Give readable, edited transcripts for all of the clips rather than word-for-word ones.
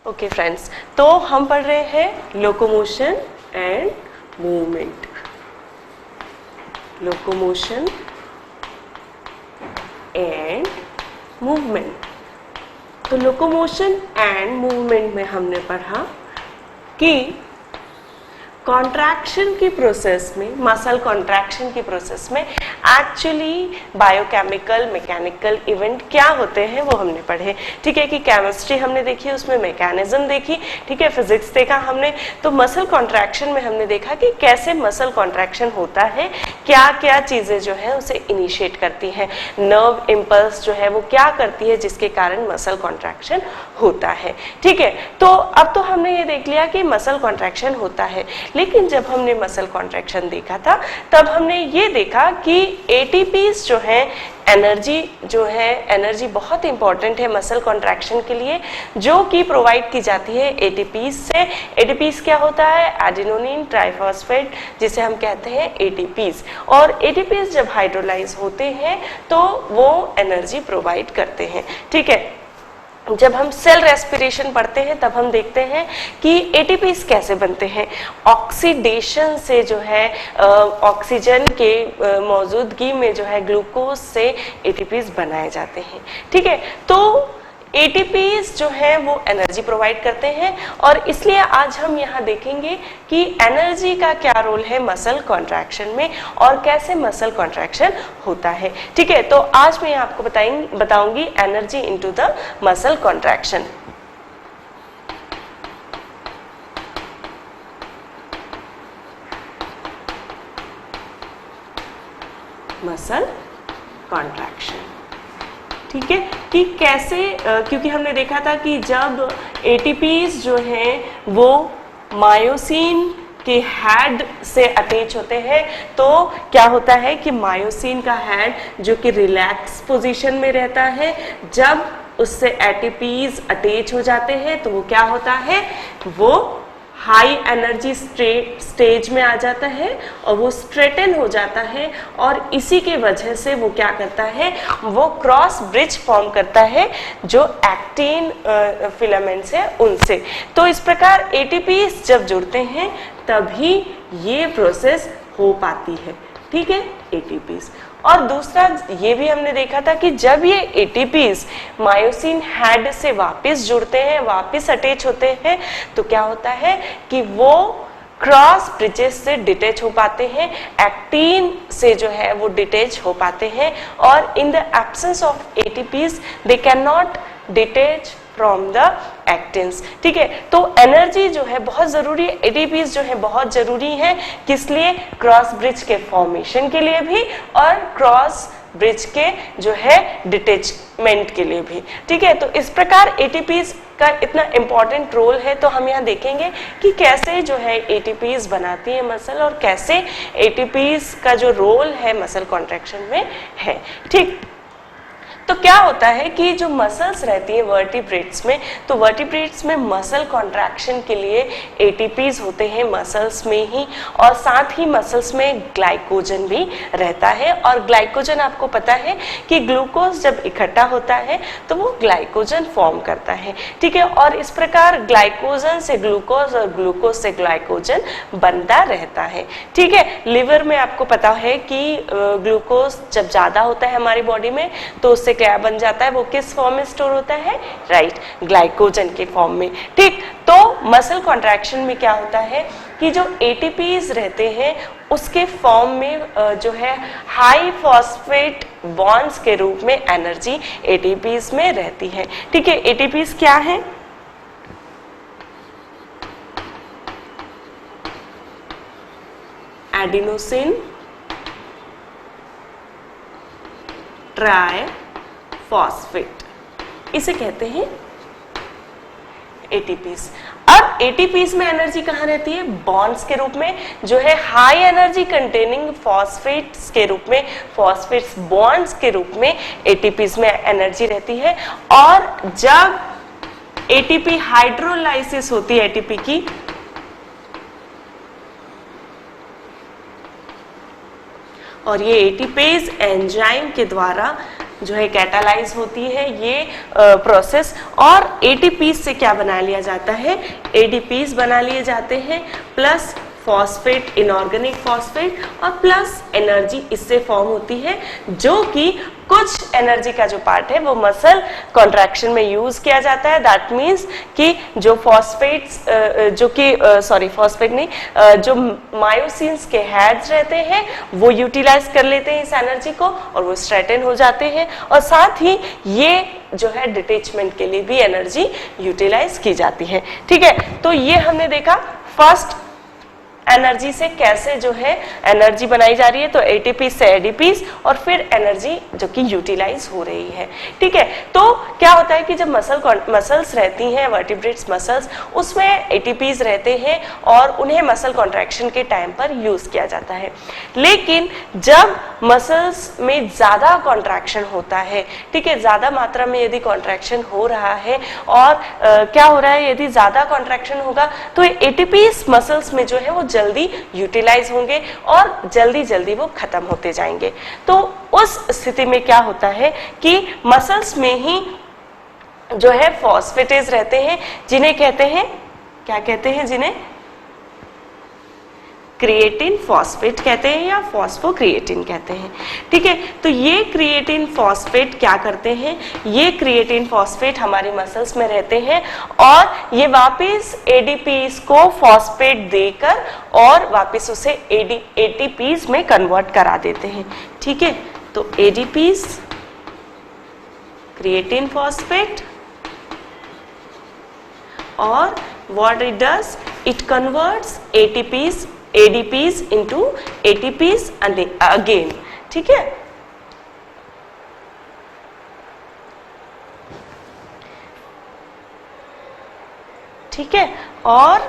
Okay friends, तो हम पढ़ रहे हैं locomotion and movement. Locomotion and movement. तो लोकोमोशन एंड मूवमेंट में हमने पढ़ा कि कॉन्ट्रैक्शन की प्रोसेस में, मसल कॉन्ट्रैक्शन की प्रोसेस में एक्चुअली बायोकेमिकल मैकेनिकल इवेंट क्या होते हैं वो हमने पढ़े। ठीक है कि केमिस्ट्री हमने देखी, उसमें मैकेनिज्म देखी, ठीक है, फिजिक्स देखा हमने। तो मसल कॉन्ट्रैक्शन में हमने देखा कि कैसे मसल कॉन्ट्रैक्शन होता है, क्या क्या चीजें जो है उसे इनिशिएट करती हैं, नर्व इम्पल्स जो है वो क्या करती है जिसके कारण मसल कॉन्ट्रैक्शन होता है। ठीक है, तो अब तो हमने ये देख लिया कि मसल कॉन्ट्रैक्शन होता है, लेकिन जब हमने मसल कॉन्ट्रैक्शन देखा था तब हमने ये देखा कि एटीपीज जो है, एनर्जी बहुत इंपॉर्टेंट है मसल कॉन्ट्रैक्शन के लिए, जो कि प्रोवाइड की जाती है एटीपीज से। एटीपीज क्या होता है? एडेनोसिन ट्राइफॉस्फेट, जिसे हम कहते हैं एटीपीज। और एटीपीज जब हाइड्रोलाइज होते हैं तो वो एनर्जी प्रोवाइड करते हैं। ठीक है, जब हम सेल रेस्पिरेशन पढ़ते हैं तब हम देखते हैं कि एटीपीज कैसे बनते हैं। ऑक्सीडेशन से जो है ऑक्सीजन के मौजूदगी में जो है ग्लूकोज से एटीपीज बनाए जाते हैं। ठीक है, तो एटीपीज जो है वो एनर्जी प्रोवाइड करते हैं और इसलिए आज हम यहाँ देखेंगे कि एनर्जी का क्या रोल है मसल कॉन्ट्रैक्शन में और कैसे मसल कॉन्ट्रैक्शन होता है। ठीक है, तो आज मैं आपको बताऊंगी energy into the muscle contraction. Muscle contraction, ठीक है, कि कैसे, क्योंकि हमने देखा था कि जब एटीपीज जो हैं वो मायोसिन के हेड से अटैच होते हैं तो क्या होता है कि मायोसिन का हेड जो कि रिलैक्स पोजीशन में रहता है, जब उससे एटीपीज अटैच हो जाते हैं तो वो क्या होता है, वो हाई एनर्जी स्टेज में आ जाता है और वो स्ट्रेटन हो जाता है और इसी के वजह से वो क्या करता है, वो क्रॉस ब्रिज फॉर्म करता है जो एक्टिन फिलामेंट्स है उनसे। तो इस प्रकार एटीपीज जब जुड़ते हैं तभी ये प्रोसेस हो पाती है। ठीक है, एटीपीज। और दूसरा ये भी हमने देखा था कि जब ये एटीपीज मायोसिन हेड से वापस जुड़ते हैं, वापस अटैच होते हैं, तो क्या होता है कि वो क्रॉस ब्रिजेस से डिटैच हो पाते हैं, एक्टिन से जो है वो डिटैच हो पाते हैं और in the absence of ATPs they can not detach from the actins. ठीक है, तो एनर्जी जो है बहुत जरूरी है, एटीपीज जो है बहुत जरूरी है, किस लिए? क्रॉस ब्रिज के फॉर्मेशन के लिए भी और क्रॉस ब्रिज के जो है डिटैचमेंट के लिए भी। ठीक है, तो इस प्रकार एटीपीज का इतना इंपॉर्टेंट रोल है। तो हम यहाँ देखेंगे कि कैसे जो है एटीपीज बनाती है मसल और कैसे एटीपीज का जो रोल है मसल कॉन्ट्रैक्शन में है। ठीक, तो क्या होता है कि जो मसल्स रहती है वर्टिब्रेट्स में, तो वर्टिब्रेट्स में मसल कॉन्ट्रैक्शन के लिए एटीपीज होते हैं मसल्स में ही, और साथ ही मसल्स में ग्लाइकोजन भी रहता है। और ग्लाइकोजन आपको पता है कि ग्लूकोज जब इकट्ठा होता है तो वो ग्लाइकोजन फॉर्म करता है। ठीक है, और इस प्रकार ग्लाइकोजन से ग्लूकोज और ग्लूकोज से ग्लाइकोजन बनता रहता है। ठीक है, लिवर में आपको पता है कि ग्लूकोज जब ज्यादा होता है हमारी बॉडी में तो उससे क्या बन जाता है, वो किस फॉर्म में स्टोर होता है? राइट, ग्लाइकोजन के फॉर्म में। ठीक, तो मसल कॉन्ट्रैक्शन में क्या होता है कि जो एटीपीज रहते हैं उसके फॉर्म में जो है हाई फॉस्फेट बॉन्ड्स के रूप में एनर्जी एटीपीज में रहती है। ठीक है, एटीपीज क्या है? एडिनोसिन ट्राइफॉस्फेट, इसे कहते हैं एटीपीज। अब एटीपीज में एनर्जी कहाँ रहती है? बॉन्ड्स के रूप में, जो है हाई एनर्जी कंटेनिंग फॉस्फेट्स के रूप में, फॉस्फेट्स बॉन्ड्स के रूप में एटीपीज में एनर्जी रहती है। और जब एटीपी हाइड्रोलाइसिस होती है एटीपी की, और ये एटीपेज एंजाइम के द्वारा जो है कैटालाइज होती है ये प्रोसेस, और एटीपीज से क्या बना लिया जाता है, एडीपीज बना लिए जाते हैं, प्लस फॉस्फेट, इनऑर्गेनिक फॉस्फेट, और प्लस एनर्जी इससे फॉर्म होती है, जो कि कुछ एनर्जी का जो पार्ट है वो मसल कॉन्ट्रैक्शन में यूज किया जाता है। दैट मीन्स कि जो फॉस्फेट्स जो कि फॉस्फेट नहीं, जो मायोसिन्स के हेड्स रहते हैं वो यूटिलाइज कर लेते हैं इस एनर्जी को और वो स्ट्रेटन हो जाते हैं, और साथ ही ये जो है डिटैचमेंट के लिए भी एनर्जी यूटिलाइज की जाती है। ठीक है, तो ये हमने देखा फर्स्ट एनर्जी से कैसे जो है एनर्जी बनाई जा रही है, तो एटीपी से एडीपीज, और फिर एनर्जी जो कि यूटिलाइज हो रही है। ठीक है, तो क्या होता है कि जब मसल्स रहती हैं, वर्टिब्रेट्स मसल्स, उसमें एटीपीज रहते हैं और उन्हें मसल कॉन्ट्रैक्शन के टाइम पर यूज किया जाता है। लेकिन जब मसल्स में ज्यादा कॉन्ट्रैक्शन होता है, ठीक है, ज्यादा मात्रा में यदि कॉन्ट्रैक्शन हो रहा है, और क्या हो रहा है, यदि ज्यादा कॉन्ट्रैक्शन होगा तो एटीपीज मसल्स में जो है वो जल्दी यूटिलाइज होंगे और जल्दी जल्दी वो खत्म होते जाएंगे। तो उस स्थिति में क्या होता है कि मसल्स में ही जो है फॉस्फेटेज रहते हैं, जिन्हें कहते हैं, क्या कहते हैं, जिन्हें क्रिएटिन फॉस्फेट कहते हैं या फॉस्फोक्रिएटिन कहते हैं। ठीक है, तो ये क्रिएटिन फॉस्फेट क्या करते हैं, ये क्रिएटिन फॉस्फेट हमारी मसल्स में रहते हैं और ये वापस एडीपीज को फॉस्फेट देकर और वापस उसे एटीपीज में कन्वर्ट करा देते हैं। ठीक है, तो एडीपीज, क्रिएटिन फॉस्फेट, और what it does, it converts ADPs into ATPs and again। ठीक है, ठीक है, और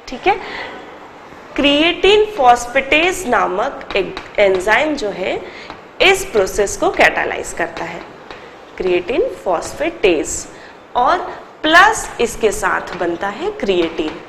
ठीक है, क्रिएटिन फॉस्फेटेज नामक एक एंजाइम जो है इस प्रोसेस को कैटालाइज करता है, क्रिएटिन फॉस्फेटेज, और प्लस इसके साथ बनता है क्रिएटिन।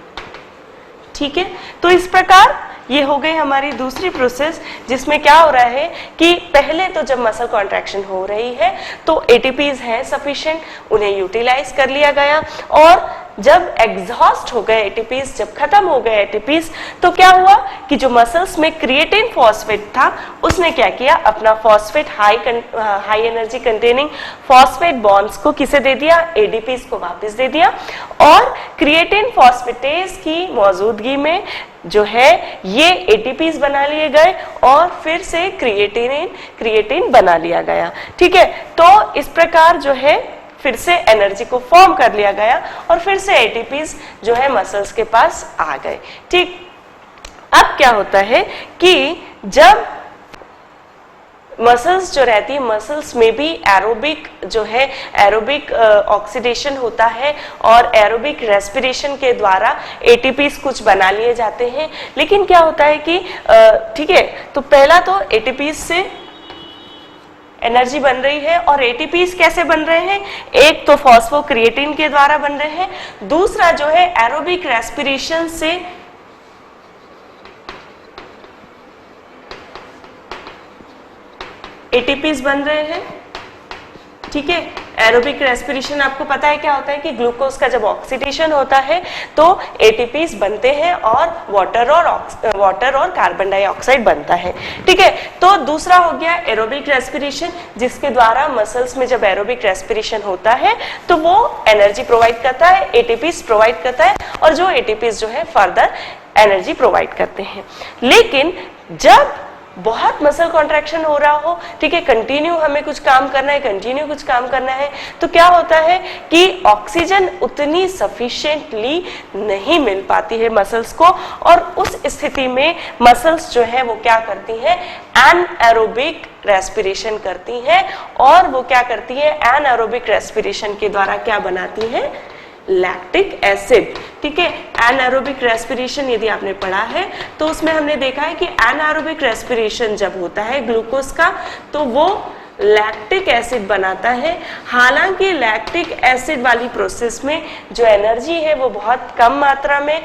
ठीक है, तो इस प्रकार ये हो गई हमारी दूसरी प्रोसेस, जिसमें क्या हो रहा है कि पहले तो जब मसल कॉन्ट्रैक्शन हो रही है तो एटीपीज हैं सफिशिएंट, उन्हें यूटिलाइज कर लिया गया, और जब एग्जॉस्ट हो गए एटीपीज, जब खत्म हो गए एटीपीज, तो क्या हुआ कि जो मसल्स में क्रिएटिन फॉस्फेट था उसने क्या किया, अपना phosphate high energy containing phosphate bonds को किसे दे दिया, एडीपीज को वापस दे दिया, और क्रिएटिन फॉस्फेटेज की मौजूदगी में जो है ये एटीपीज बना लिए गए और फिर से क्रिएटिन बना लिया गया। ठीक है, तो इस प्रकार जो है फिर से एनर्जी को फॉर्म कर लिया गया और फिर से एटीपीज जो है मसल्स के पास आ गए। ठीक, अब क्या होता है कि जब मसल्स जो रहती है, मसल्स में भी एरोबिक जो है एरोबिक ऑक्सीडेशन होता है और एरोबिक रेस्पिरेशन के द्वारा एटीपीज कुछ बना लिए जाते हैं। लेकिन क्या होता है कि ठीक है, तो पहला तो एटीपीज से एनर्जी बन रही है, और एटीपीज कैसे बन रहे हैं, एक तो फॉस्फोक्रिएटिन के द्वारा बन रहे हैं, दूसरा जो है एरोबिक रेस्पिरेशन से एटीपीज बन रहे हैं। ठीक है, एरोबिक रेस्पिरेशन आपको पता है क्या होता है कि ग्लूकोज का जब ऑक्सीडेशन होता है तो एटीपीज बनते हैं और वाटर और कार्बन डाइऑक्साइड बनता है। ठीक है, तो दूसरा हो गया एरोबिक रेस्पिरेशन, जिसके द्वारा मसल्स में जब एरोबिक रेस्पिरेशन होता है तो वो एनर्जी प्रोवाइड करता है, एटीपीज प्रोवाइड करता है, और जो एटीपीज जो है फर्दर एनर्जी प्रोवाइड करते हैं। लेकिन जब बहुत मसल कॉन्ट्रैक्शन हो रहा हो, ठीक है, कंटिन्यू हमें कुछ काम करना है, कंटिन्यू कुछ काम करना है, तो क्या होता है कि ऑक्सीजन उतनी सफिशिएंटली नहीं मिल पाती है मसल्स को, और उस स्थिति में मसल्स जो है वो क्या करती हैं, एनएरोबिक रेस्पिरेशन करती हैं, और वो क्या करती है, एनएरोबिक रेस्पिरेशन के द्वारा क्या बनाती है, लैक्टिक एसिड। ठीक है, एनारोबिक रेस्पिरेशन यदि आपने पढ़ा है तो उसमें हमने देखा है कि एनारोबिक रेस्पिरेशन जब होता है ग्लूकोज का, तो वो लैक्टिक एसिड बनाता है। हालांकि लैक्टिक एसिड वाली प्रोसेस में जो एनर्जी है वो बहुत कम मात्रा में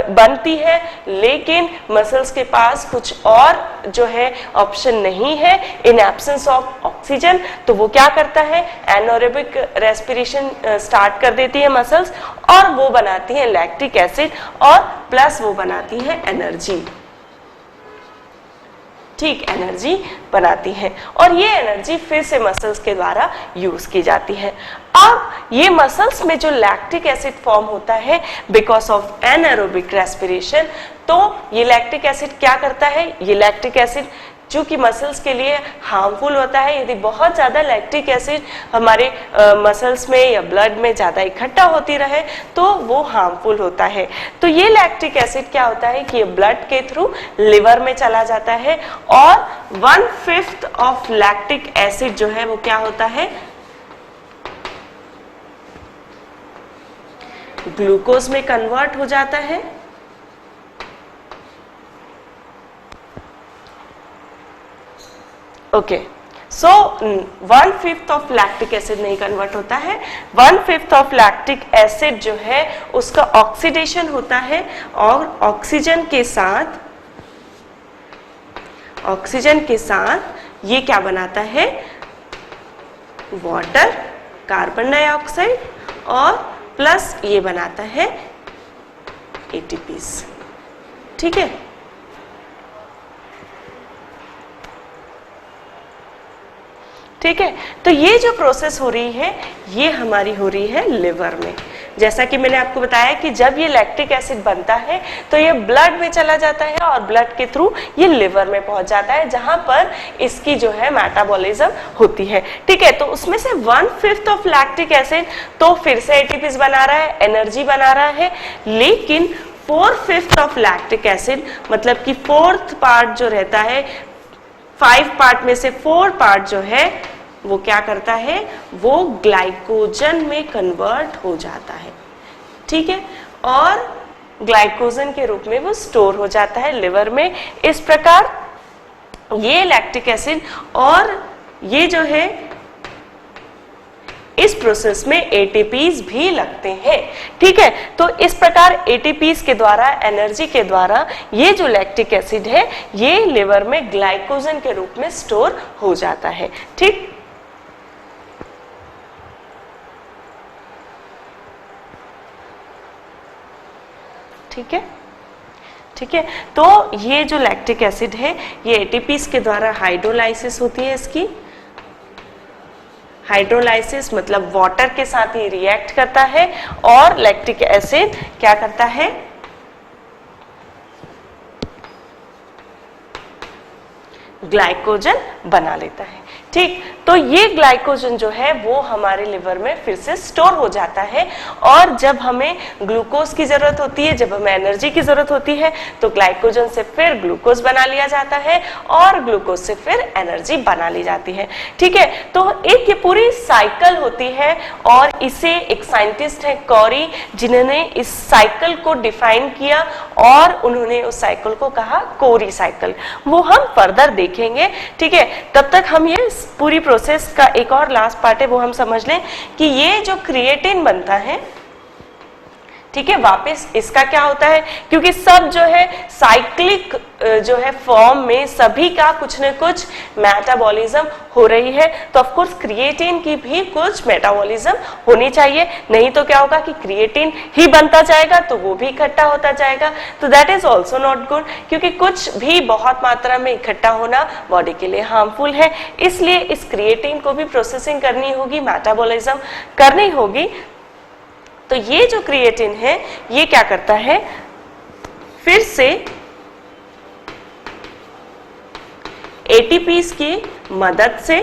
बनती है, लेकिन मसल्स के पास कुछ और जो है ऑप्शन नहीं है इन एब्सेंस ऑफ ऑक्सीजन, तो वो क्या करता है, एनारोबिक रेस्पिरेशन स्टार्ट कर देती है मसल्स और वो बनाती है लैक्टिक एसिड और प्लस वो बनाती है एनर्जी। ठीक, एनर्जी बनाती है और ये एनर्जी फिर से मसल्स के द्वारा यूज की जाती है। अब ये मसल्स में जो लैक्टिक एसिड फॉर्म होता है बिकॉज ऑफ एनारोबिक रेस्पिरेशन, तो ये लैक्टिक एसिड क्या करता है, ये लैक्टिक एसिड जो कि मसल्स के लिए हार्मफुल होता है, यदि बहुत ज़्यादा लैक्टिक एसिड हमारे मसल्स में या ब्लड में ज़्यादा इकट्ठा होती रहे तो वो हार्मफुल होता है। तो ये लैक्टिक एसिड क्या होता है कि ये ब्लड के थ्रू लिवर में चला जाता है और 1/5 ऑफ लैक्टिक एसिड जो है वो क्या होता है, ग्लूकोज में कन्वर्ट हो जाता है। Okay, so 1/5 of lactic acid नहीं कन्वर्ट होता है, 1/5 ऑफ लैक्टिक एसिड जो है उसका ऑक्सीडेशन होता है और ऑक्सीजन के साथ ये क्या बनाता है, वाटर, कार्बन डाइऑक्साइड और प्लस ये बनाता है एटीपीज। ठीक है, ठीक है, तो ये जो प्रोसेस हो रही है ये हमारी हो रही है लिवर में। जैसा कि मैंने आपको बताया कि जब ये लैक्टिक एसिड बनता है तो ये ब्लड में चला जाता है और ब्लड के थ्रू ये लिवर में पहुंच जाता है जहां पर इसकी जो है मेटाबॉलिज्म होती है। ठीक है, तो उसमें से 1/5 ऑफ लैक्टिक एसिड तो फिर से एटीपीज बना रहा है, एनर्जी बना रहा है, लेकिन 4/5 ऑफ लैक्टिक एसिड मतलब कि 4th पार्ट जो रहता है, 5 पार्ट में से 4 पार्ट जो है वो क्या करता है, वो ग्लाइकोजन में कन्वर्ट हो जाता है। ठीक है, और ग्लाइकोजन के रूप में वो स्टोर हो जाता है लिवर में। इस प्रकार ये लैक्टिक एसिड और ये जो है इस प्रोसेस में एटीपीज भी लगते हैं। ठीक है, तो इस प्रकार एटीपीज के द्वारा, एनर्जी के द्वारा ये जो लैक्टिक एसिड है ये लिवर में ग्लाइकोजन के रूप में स्टोर हो जाता है। ठीक, ठीक है, ठीक है, तो ये जो लैक्टिक एसिड है ये एटीपीज के द्वारा हाइड्रोलाइसिस होती है। इसकी हाइड्रोलाइसिस मतलब वाटर के साथ ही रिएक्ट करता है और लैक्टिक एसिड क्या करता है, ग्लाइकोजन बना लेता है। ठीक, तो ये ग्लाइकोजन जो है वो हमारे लिवर में फिर से स्टोर हो जाता है और जब हमें ग्लूकोज की जरूरत होती है, जब हमें एनर्जी की जरूरत होती है तो ग्लाइकोजन से फिर ग्लूकोज बना लिया जाता है और ग्लूकोज से फिर एनर्जी बना ली जाती है। ठीक है, तो एक ये पूरी साइकिल होती है और इसे एक साइंटिस्ट है कॉरी, जिन्होंने इस साइकिल को डिफाइन किया और उन्होंने उस साइकिल को कहा कोरी साइकिल। वो हम फर्दर देखेंगे। ठीक है, तब तक हम ये पूरी प्रोसेस का एक और लास्ट पार्ट है वो हम समझ लें कि ये जो क्रिएटिन बनता है, ठीक है, वापस इसका क्या होता है, क्योंकि सब जो है साइक्लिक जो है फॉर्म में सभी का कुछ न कुछ मेटाबॉलिज्म हो रही है, तो ऑफ कोर्स क्रिएटिन की भी कुछ मेटाबॉलिज्म होनी चाहिए, नहीं तो क्या होगा कि क्रिएटिन ही बनता जाएगा तो वो भी इकट्ठा होता जाएगा, तो that is also not good, क्योंकि कुछ भी बहुत मात्रा में इकट्ठा होना बॉडी के लिए हार्मफुल है। इसलिए इस क्रिएटिन को भी प्रोसेसिंग करनी होगी, मेटाबॉलिज्म करनी होगी। तो ये जो क्रिएटिन है ये क्या करता है, फिर से एटीपीज की मदद से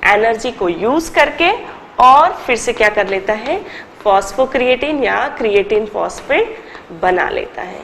एनर्जी को यूज करके और फिर से क्या कर लेता है, फॉस्फोक्रिएटिन या क्रिएटिन फॉस्फेट बना लेता है।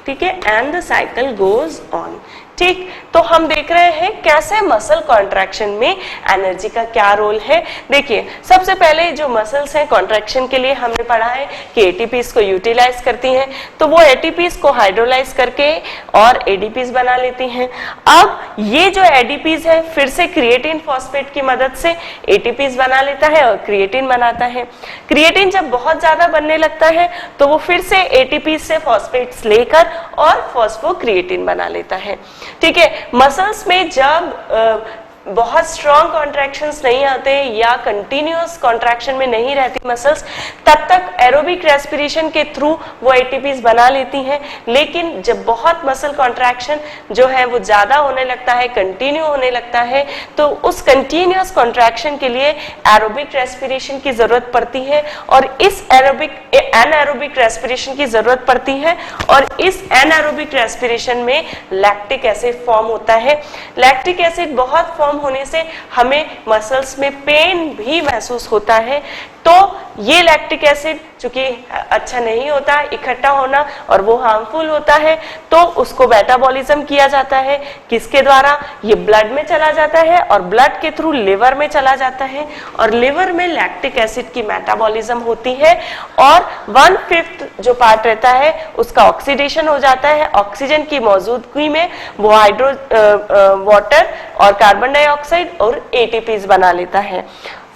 ठीक है, and the cycle goes on. ठीक, तो हम देख रहे हैं कैसे मसल कॉन्ट्रैक्शन में एनर्जी का क्या रोल है। देखिए, सबसे पहले जो मसल्स हैं कॉन्ट्रैक्शन के लिए हमने पढ़ा है कि एटीपीज को यूटिलाइज करती हैं, तो वो एटीपीज को हाइड्रोलाइज करके और एडीपीज बना लेती हैं। अब ये जो एडीपीज है फिर से क्रिएटिन फॉस्फेट की मदद से एटीपीज बना लेता है और क्रिएटिन बनाता है। क्रिएटिन जब बहुत ज्यादा बनने लगता है तो वो फिर से एटीपीज से फॉस्फेट्स लेकर और फॉस्फोक्रिएटिन बना लेता है। ठीक है, मसल्स में जब बहुत स्ट्रॉन्ग कॉन्ट्रैक्शंस नहीं आते या कंटिन्यूअस कॉन्ट्रैक्शन में नहीं रहती मसल्स, तब तक एरोबिक रेस्पिरेशन के थ्रू वो एटीपीज बना लेती हैं। लेकिन जब बहुत मसल कॉन्ट्रैक्शन जो है वो ज्यादा होने लगता है, कंटिन्यू होने लगता है, तो उस कंटिन्यूअस कॉन्ट्रैक्शन के लिए एरोबिक रेस्पिरेशन की जरूरत पड़ती है और इस एनाएरोबिक रेस्पिरेशन की जरूरत पड़ती है और इस एनाएरोबिक रेस्पिरेशन में लैक्टिक एसिड फॉर्म होता है। लैक्टिक एसिड बहुत फॉर्म होने से हमें मसल्स में पेन भी महसूस होता है। तो ये लैक्टिक एसिड चूंकि अच्छा नहीं होता इकट्ठा होना और वो हार्मफुल होता है, तो उसको मेटाबॉलिज्म किया जाता है। किसके द्वारा? ये ब्लड में चला जाता है और ब्लड के थ्रू लिवर में चला जाता है और लिवर में लैक्टिक एसिड की मेटाबॉलिज्म होती है और 1/5 जो पार्ट रहता है उसका ऑक्सीडेशन हो जाता है। ऑक्सीजन की मौजूदगी में वो वाटर और कार्बन डाइऑक्साइड और एटीपीज बना लेता है।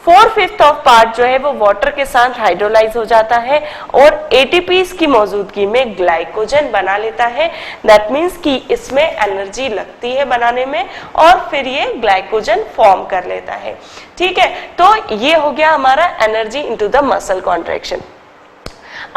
4/5 ऑफ पार्ट जो है वो वाटर के साथ हाइड्रोलाइज हो जाता है और एटीपीज की मौजूदगी में ग्लाइकोजन बना लेता है। दैट मीन्स कि इसमें एनर्जी लगती है बनाने में और फिर ये ग्लाइकोजन फॉर्म कर लेता है। ठीक है, तो ये हो गया हमारा energy into the muscle contraction.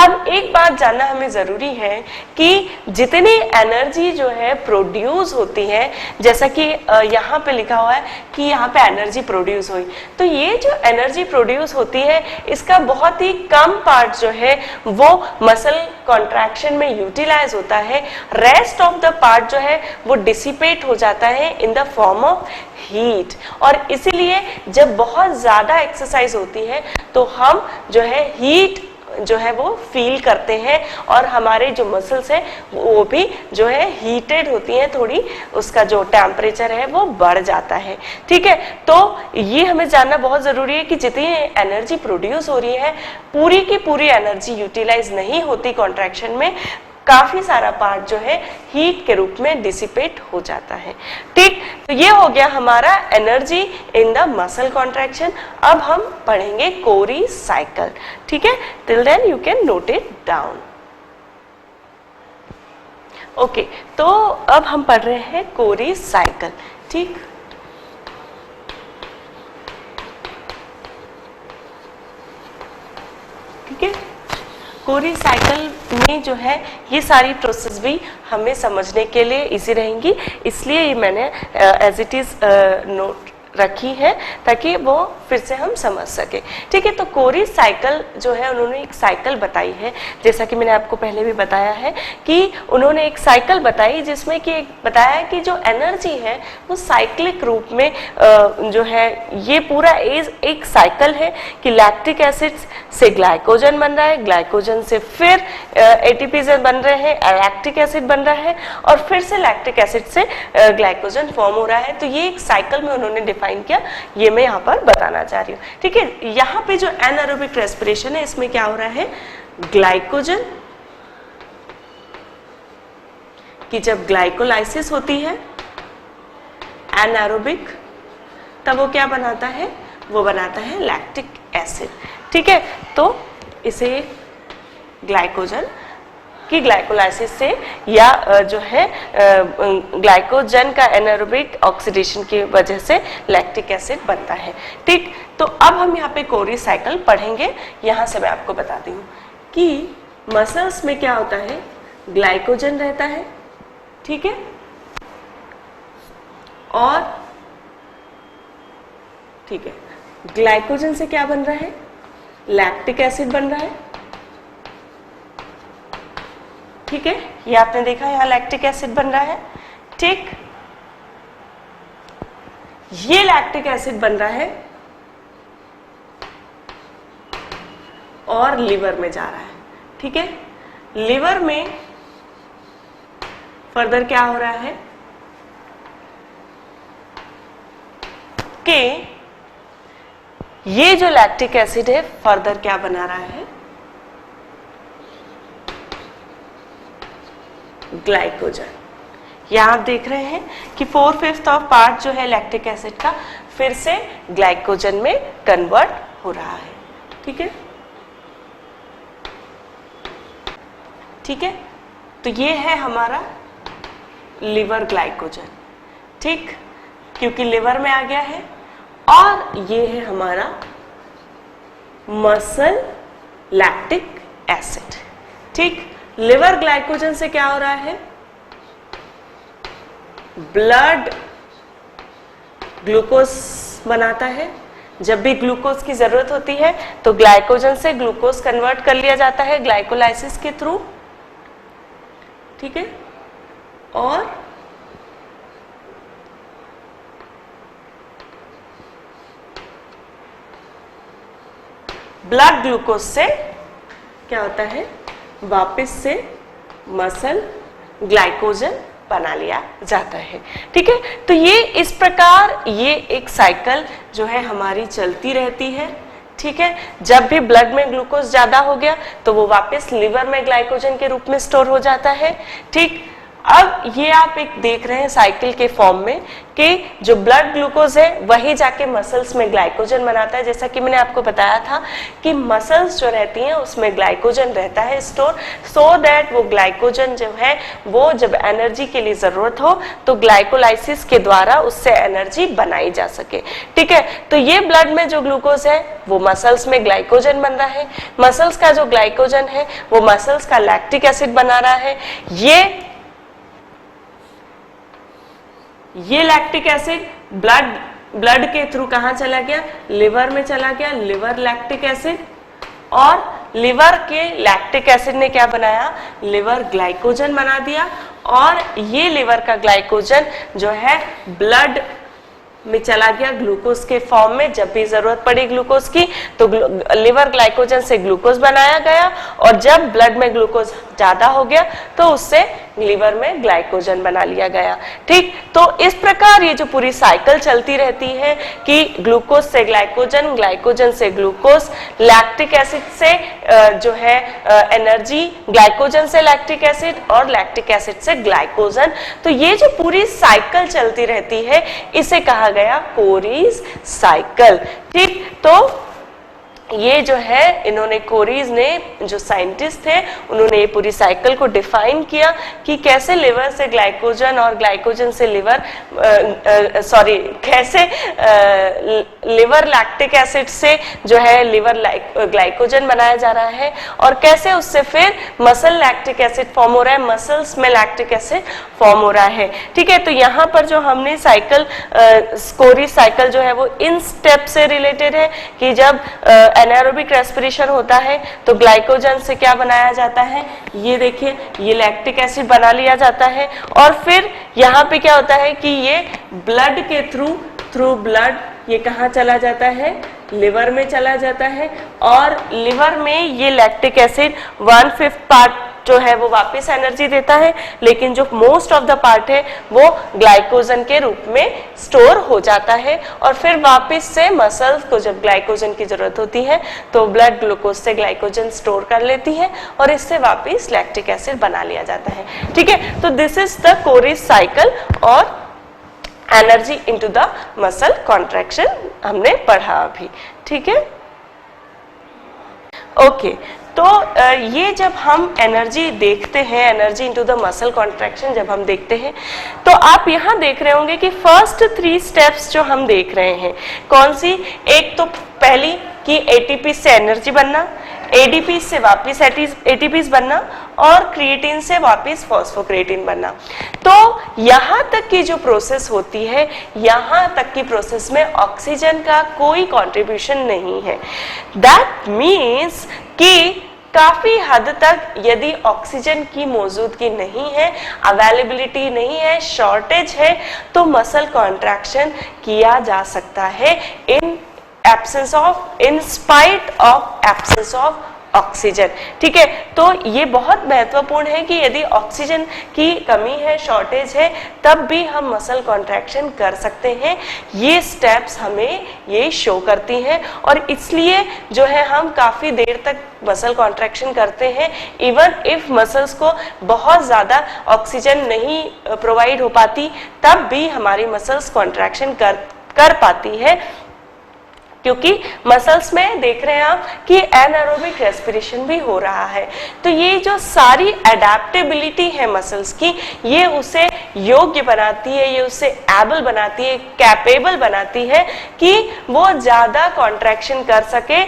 अब एक बात जानना हमें जरूरी है कि जितनी एनर्जी जो है प्रोड्यूस होती है, जैसा कि यहाँ पे लिखा हुआ है कि यहाँ पे एनर्जी प्रोड्यूस हुई, तो ये जो एनर्जी प्रोड्यूस होती है इसका बहुत ही कम पार्ट जो है वो मसल कॉन्ट्रैक्शन में यूटिलाइज होता है। रेस्ट ऑफ द पार्ट जो है वो डिसिपेट हो जाता है in the form of heat. और इसीलिए जब बहुत ज्यादा एक्सरसाइज होती है तो हम जो है हीट जो है वो फील करते हैं और हमारे जो मसल्स हैं वो भी जो है हीटेड होती हैं, थोड़ी उसका जो टेम्परेचर है वो बढ़ जाता है। ठीक है, तो ये हमें जानना बहुत जरूरी है कि जितनी एनर्जी प्रोड्यूस हो रही है पूरी की पूरी एनर्जी यूटिलाइज नहीं होती कॉन्ट्रैक्शन में, काफी सारा पार्ट जो है हीट के रूप में डिसिपेट हो जाता है। ठीक, तो ये हो गया हमारा energy in the muscle contraction. अब हम पढ़ेंगे कोरी साइकिल। ठीक है, till then you can note it down. Okay, तो अब हम पढ़ रहे हैं कोरी साइकिल। ठीक, ठीक है, कोरी साइकिल में जो है ये सारी प्रोसेस भी हमें समझने के लिए इजी रहेंगी, इसलिए ये मैंने एज इट इज नोट रखी है ताकि वो फिर से हम समझ सके। ठीक है, तो कोरी साइकिल जो है उन्होंने एक साइकिल बताई है, जैसा कि मैंने आपको पहले भी बताया है कि उन्होंने एक साइकिल बताई जिसमें कि बताया है कि जो एनर्जी है वो साइक्लिक रूप में जो है ये पूरा एक साइकिल है कि लैक्टिक एसिड से ग्लाइकोजन बन रहा है, ग्लाइकोजन से फिर एटीपी बन रहे हैं, लैक्टिक एसिड बन रहा है और फिर से लैक्टिक एसिड से ग्लाइकोजन फॉर्म हो रहा है। तो ये एक साइकिल में उन्होंने डिफाइन किया, ये मैं यहाँ पर बताना चाह रही हूँ। ठीक है, यहाँ पे जो एनारोबिक रेस्पिरेशन है इसमें क्या हो रहा है, ग्लाइकोजन कि जब ग्लाइकोलाइसिस होती है एनारोबिक, तब वो क्या बनाता है, वो बनाता है लैक्टिक एसिड। ठीक है, तो इसे ग्लाइकोजन की ग्लाइकोलाइसिस से या जो है ग्लाइकोजन का एनारोबिक ऑक्सीडेशन की वजह से लैक्टिक एसिड बनता है। ठीक, तो अब हम यहाँ पे कोरी साइकिल पढ़ेंगे। यहाँ से मैं आपको बताती हूँ कि मसल्स में क्या होता है, ग्लाइकोजन रहता है, ठीक है, और ठीक है ग्लाइकोजन से क्या बन रहा है, लैक्टिक एसिड बन रहा है। ठीक है, ये आपने देखा यहाँ लैक्टिक एसिड बन रहा है। ठीक, ये लैक्टिक एसिड बन रहा है और लिवर में जा रहा है। ठीक है, लिवर में फर्दर क्या हो रहा है, कि ये जो लैक्टिक एसिड है फर्दर क्या बना रहा है, ग्लाइकोजन। यहां आप देख रहे हैं कि 4/5 ऑफ पार्ट जो है लैक्टिक एसिड का फिर से ग्लाइकोजन में कन्वर्ट हो रहा है। ठीक है, ठीक है, तो ये है हमारा लिवर ग्लाइकोजन। ठीक, क्योंकि लिवर में आ गया है। और ये है हमारा मसल लैक्टिक एसिड। ठीक, लिवर ग्लाइकोजन से क्या हो रहा है, ब्लड ग्लूकोज बनाता है। जब भी ग्लूकोज की जरूरत होती है तो ग्लाइकोजन से ग्लूकोज कन्वर्ट कर लिया जाता है ग्लाइकोलाइसिस के थ्रू। ठीक है, और ब्लड ग्लूकोज से क्या होता है, वापस से मसल ग्लाइकोजन बना लिया जाता है। ठीक है, तो ये इस प्रकार ये एक साइकिल जो है हमारी चलती रहती है। ठीक है, जब भी ब्लड में ग्लूकोज ज्यादा हो गया तो वो वापस लिवर में ग्लाइकोजन के रूप में स्टोर हो जाता है। ठीक, अब ये आप एक देख रहे हैं साइकिल के फॉर्म में कि जो ब्लड ग्लूकोज है वही जाके मसल्स में ग्लाइकोजन बनाता है। जैसा कि मैंने आपको बताया था कि मसल्स जो रहती हैं उसमें ग्लाइकोजन रहता है स्टोर, सो दैट वो ग्लाइकोजन जो है वो जब एनर्जी के लिए जरूरत हो तो ग्लाइकोलाइसिस के द्वारा उससे एनर्जी बनाई जा सके। ठीक है, तो ये ब्लड में जो ग्लूकोज है वो मसल्स में ग्लाइकोजन बन रहा है। मसल्स का जो ग्लाइकोजन है वो मसल्स का लैक्टिक एसिड बना रहा है। ये लैक्टिक एसिड ब्लड के थ्रू कहां चला गया, लिवर में चला गया, लिवर लैक्टिक एसिड। और लिवर के लैक्टिक एसिड ने क्या बनाया, लिवर ग्लाइकोजन बना दिया। और ये लिवर का ग्लाइकोजन जो है ब्लड में चला गया ग्लूकोज के फॉर्म में। जब भी जरूरत पड़ी ग्लूकोज की तो लिवर ग्लाइकोजन से ग्लूकोज बनाया गया, और जब ब्लड में ग्लूकोज ज्यादा हो गया तो उससे लिवर में ग्लाइकोजन बना लिया गया। ठीक, तो इस प्रकार ये जो पूरी साइकिल चलती रहती है कि ग्लूकोज से ग्लाइकोजन, ग्लाइकोजन से ग्लूकोज, लैक्टिक एसिड से जो है एनर्जी, ग्लाइकोजन से लैक्टिक एसिड और लैक्टिक एसिड से ग्लाइकोजन। तो ये जो पूरी साइकिल चलती रहती है इसे कहा गया कोरीज साइकिल। ठीक, तो ये जो है इन्होंने कोरीज ने, जो साइंटिस्ट थे, उन्होंने ये पूरी साइकिल को डिफाइन किया कि कैसे लिवर से ग्लाइकोजन और ग्लाइकोजन से लिवर कैसे लिवर लैक्टिक एसिड से जो है लिवर ग्लाइकोजन बनाया जा रहा है, और कैसे उससे फिर मसल लैक्टिक एसिड फॉर्म हो रहा है, मसल्स में लैक्टिक एसिड फॉर्म हो रहा है। ठीक है, तो यहाँ पर जो हमने साइकिल कोरीज साइकिल जो है वो इन स्टेप से रिलेटेड है कि जब एनारोबिक रेस्पिरेशन होता है तो ग्लाइकोजन से क्या बनाया जाता है, ये देखिए ये लैक्टिक एसिड बना लिया जाता है। और फिर यहाँ पे क्या होता है कि ये ब्लड के थ्रू ब्लड ये कहाँ चला जाता है, लिवर में चला जाता है। और लिवर में ये लैक्टिक एसिड 1/5 पार्ट जो है वो वापस एनर्जी देता है, लेकिन जो मोस्ट ऑफ द पार्ट है वो ग्लाइकोजन के रूप में स्टोर हो जाता है। और फिर वापस से मसल्स को जब ग्लाइकोजन की जरूरत होती है तो ब्लड ग्लूकोज से ग्लाइकोजन स्टोर कर लेती है और इससे वापस लैक्टिक एसिड बना लिया जाता है। ठीक है, तो this is the Cori's cycle और energy into the muscle contraction हमने पढ़ा अभी। ठीक है, ओके, तो ये जब हम एनर्जी देखते हैं, energy into the muscle contraction जब हम देखते हैं तो आप यहाँ देख रहे होंगे कि फर्स्ट 3 स्टेप्स जो हम देख रहे हैं कौन सी, एक तो पहली कि एटीपी से एनर्जी बनना, एडीपी से वापस एटीपी बनना और क्रिएटिन से वापस फॉस्फोक्रिएटिन बनना। तो यहाँ तक की जो प्रोसेस होती है, यहाँ तक की प्रोसेस में ऑक्सीजन का कोई कंट्रीब्यूशन नहीं है। दैट मीन्स कि काफी हद तक यदि ऑक्सीजन की मौजूदगी नहीं है, अवेलेबिलिटी नहीं है, शॉर्टेज है, तो मसल कॉन्ट्रैक्शन किया जा सकता है in spite of absence of oxygen. ठीक है, तो ये बहुत महत्वपूर्ण है कि यदि ऑक्सीजन की कमी है, शॉर्टेज है, तब भी हम मसल कॉन्ट्रैक्शन कर सकते हैं। ये स्टेप्स हमें ये शो करती हैं और इसलिए जो है हम काफी देर तक मसल कॉन्ट्रैक्शन करते हैं। इवन इफ मसल्स को बहुत ज्यादा ऑक्सीजन नहीं प्रोवाइड हो पाती, तब भी हमारी मसल्स कॉन्ट्रैक्शन कर पाती है, क्योंकि मसल्स में देख रहे हैं आप कि एनारोबिक रेस्पिरेशन भी हो रहा है। तो ये जो सारी एडेप्टेबिलिटी है मसल्स की, ये उसे योग्य बनाती है, ये उसे एबल बनाती है, कैपेबल बनाती है कि वो ज्यादा कॉन्ट्रैक्शन कर सके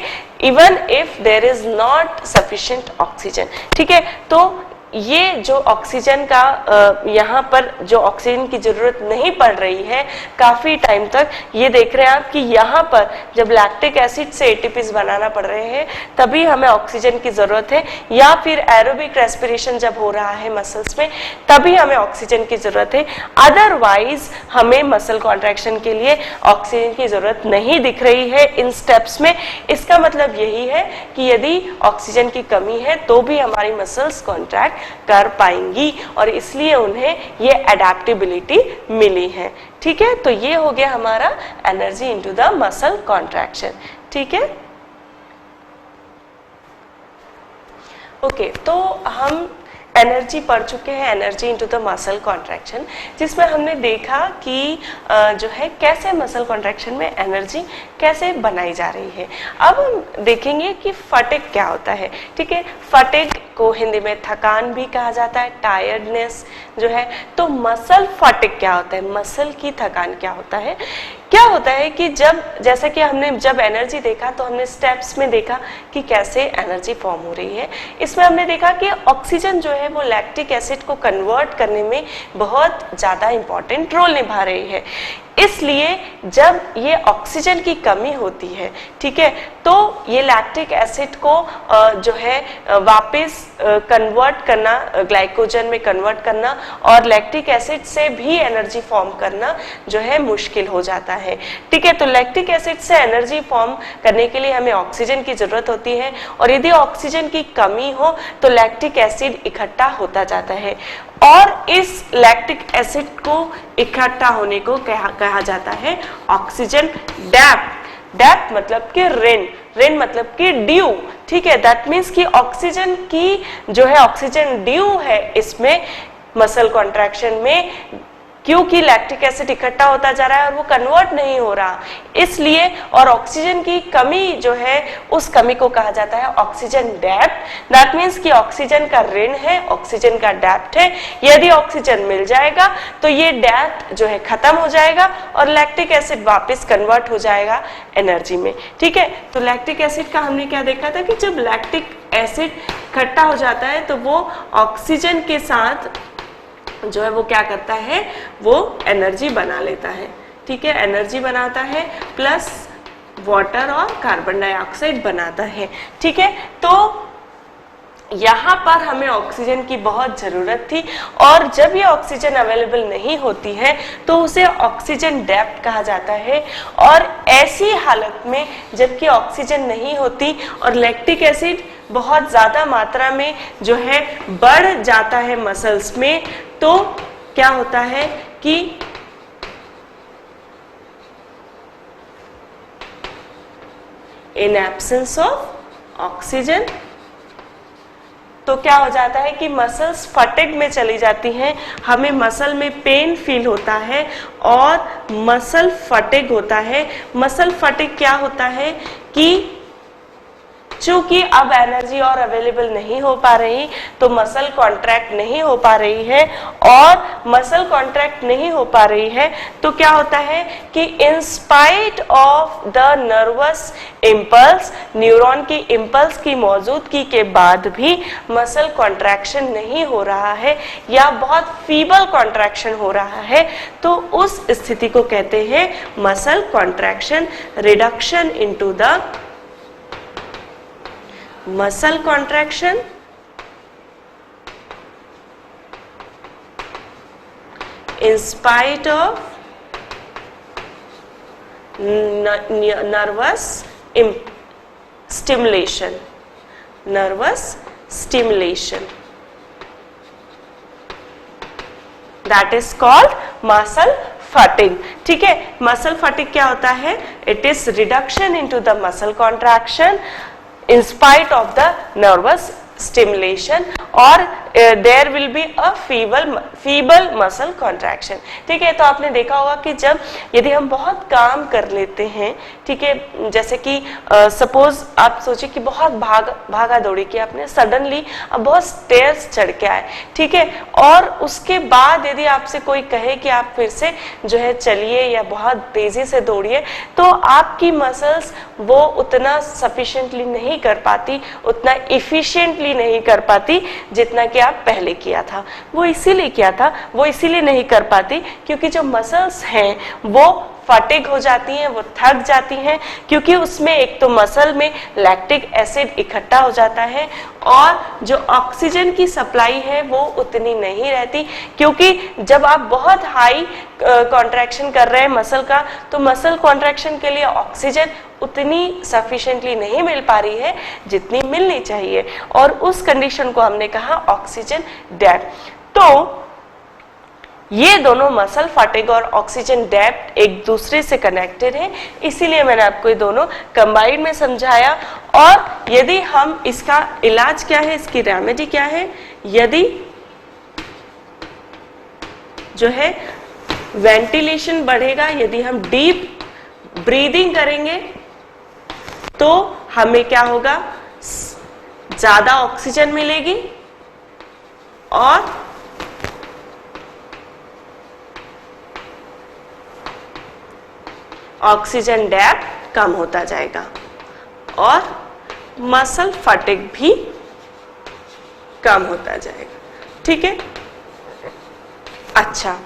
even if there is not sufficient oxygen. ठीक है, तो ये जो ऑक्सीजन का यहाँ पर जो ऑक्सीजन की जरूरत नहीं पड़ रही है काफी टाइम तक, ये देख रहे हैं आप कि यहाँ पर जब लैक्टिक एसिड से एटीपीज बनाना पड़ रहे हैं तभी हमें ऑक्सीजन की जरूरत है, या फिर एरोबिक रेस्पिरेशन जब हो रहा है मसल्स में तभी हमें ऑक्सीजन की जरूरत है। अदरवाइज हमें मसल कॉन्ट्रैक्शन के लिए ऑक्सीजन की जरूरत नहीं दिख रही है इन स्टेप्स में। इसका मतलब यही है कि यदि ऑक्सीजन की कमी है तो भी हमारी मसल्स कॉन्ट्रैक्ट कर पाएंगी और इसलिए उन्हें ये एडेप्टेबिलिटी मिली है। ठीक है, तो ये हो गया हमारा energy into the muscle contraction. ठीक है, ओके, तो हम एनर्जी पढ़ चुके हैं, energy into the muscle contraction, जिसमें हमने देखा कि जो है कैसे मसल कॉन्ट्रैक्शन में एनर्जी कैसे बनाई जा रही है। अब हम देखेंगे कि फटिग क्या होता है। ठीक है, फटिग को हिंदी में थकान भी कहा जाता है, टायर्डनेस जो है। तो मसल फटिग क्या होता है, मसल की थकान क्या होता है? क्या होता है कि जैसा कि हमने जब एनर्जी देखा तो हमने स्टेप्स में देखा कि कैसे एनर्जी फॉर्म हो रही है। इसमें हमने देखा कि ऑक्सीजन जो है वो लैक्टिक एसिड को कन्वर्ट करने में बहुत ज्यादा इंपॉर्टेंट रोल निभा रही है। इसलिए जब ये ऑक्सीजन की कमी होती है, ठीक है, तो ये लैक्टिक एसिड को जो है वापस कन्वर्ट करना, ग्लाइकोजन में कन्वर्ट करना और लैक्टिक एसिड से भी एनर्जी फॉर्म करना जो है मुश्किल हो जाता है। ठीक है, तो लैक्टिक एसिड से एनर्जी फॉर्म करने के लिए हमें ऑक्सीजन की जरूरत होती है और यदि ऑक्सीजन की कमी हो तो लैक्टिक एसिड इकट्ठा होता जाता है और इस लैक्टिक एसिड को इकट्ठा होने को कहा जाता है ऑक्सीजन डेप्थ। डेप्थ मतलब कि रेन मतलब कि ड्यू। ठीक है, दैट मीन्स कि ऑक्सीजन की जो है ऑक्सीजन ड्यू है इसमें मसल कॉन्ट्रैक्शन में, क्योंकि लैक्टिक एसिड इकट्ठा होता जा रहा है और वो कन्वर्ट नहीं हो रहा, इसलिए। और ऑक्सीजन की कमी जो है उस कमी को कहा जाता है ऑक्सीजन डेप्थ। दैट मीन्स कि ऑक्सीजन का ऋण है, ऑक्सीजन का डेप्थ है। यदि ऑक्सीजन मिल जाएगा तो ये डेप्थ जो है खत्म हो जाएगा और लैक्टिक एसिड वापस कन्वर्ट हो जाएगा एनर्जी में। ठीक है, तो लैक्टिक एसिड का हमने क्या देखा था कि जब लैक्टिक एसिड इकट्ठा हो जाता है तो वो ऑक्सीजन के साथ जो है वो क्या करता है, वो एनर्जी बना लेता है। ठीक है, एनर्जी बनाता है प्लस वाटर और कार्बन डाइऑक्साइड बनाता है। ठीक है, तो यहाँ पर हमें ऑक्सीजन की बहुत जरूरत थी और जब ये ऑक्सीजन अवेलेबल नहीं होती है तो उसे ऑक्सीजन डेप्थ कहा जाता है। और ऐसी हालत में जबकि ऑक्सीजन नहीं होती और लैक्टिक एसिड बहुत ज्यादा मात्रा में जो है बढ़ जाता है मसल्स में, तो क्या होता है कि इन एब्सेंस ऑफ ऑक्सीजन तो क्या हो जाता है कि मसल्स फटिग में चली जाती हैं, हमें मसल में पेन फील होता है और मसल फटिग होता है। मसल फटिग क्या होता है कि चूंकि अब एनर्जी और अवेलेबल नहीं हो पा रही तो मसल कॉन्ट्रैक्ट नहीं हो पा रही है और मसल कॉन्ट्रैक्ट नहीं हो पा रही है तो क्या होता है कि in spite of the nervous impulse, neuron की इम्पल्स की मौजूदगी के बाद भी मसल कॉन्ट्रैक्शन नहीं हो रहा है या बहुत फीबल कॉन्ट्रैक्शन हो रहा है, तो उस स्थिति को कहते हैं muscle contraction, reduction into the muscle contraction in spite of nervous stimulation। nervous stimulation. That is called muscle fatigue. ठीक है, muscle fatigue क्या होता है? It is reduction into the muscle contraction in spite of the nervous stimulation or there will be a feeble muscle contraction. ठीक है, तो आपने देखा होगा कि जब यदि हम बहुत काम कर लेते हैं, ठीक है, जैसे कि सपोज आप सोचिए कि बहुत भागा दौड़ी किया आपने, सडनली अब बहुत स्टेयर्स चढ़ के आए, ठीक है, और उसके बाद यदि आपसे कोई कहे कि आप फिर से जो है चलिए या बहुत तेजी से दौड़िए, तो आपकी मसल्स वो उतना सफिशिएंटली नहीं कर पाती, उतना इफिशिएंटली नहीं कर पाती जितना कि आप पहले किया था। वो इसीलिए किया था, वो इसीलिए नहीं कर पाती क्योंकि जो मसल्स हैं वो फटिग हो जाती हैं, वो थक जाती हैं, क्योंकि उसमें एक तो मसल में लैक्टिक एसिड इकट्ठा हो जाता है और जो ऑक्सीजन की सप्लाई है वो उतनी नहीं रहती, क्योंकि जब आप बहुत हाई कॉन्ट्रैक्शन कर रहे हैं मसल का, तो मसल कॉन्ट्रैक्शन के लिए ऑक्सीजन उतनी सफिशिएंटली नहीं मिल पा रही है जितनी मिलनी चाहिए, और उस कंडीशन को हमने कहा ऑक्सीजन डेप्थ। तो ये दोनों मसल फटिग और ऑक्सीजन डेप्थ एक दूसरे से कनेक्टेड हैं, इसीलिए मैंने आपको ये दोनों कंबाइंड में समझाया। और यदि हम इसका इलाज क्या है, इसकी रेमेडी क्या है, यदि जो है वेंटिलेशन बढ़ेगा, यदि हम डीप ब्रीदिंग करेंगे तो हमें क्या होगा, ज्यादा ऑक्सीजन मिलेगी और ऑक्सीजन डेप्थ कम होता जाएगा और मसल फटिग भी कम होता जाएगा। ठीक है, अच्छा,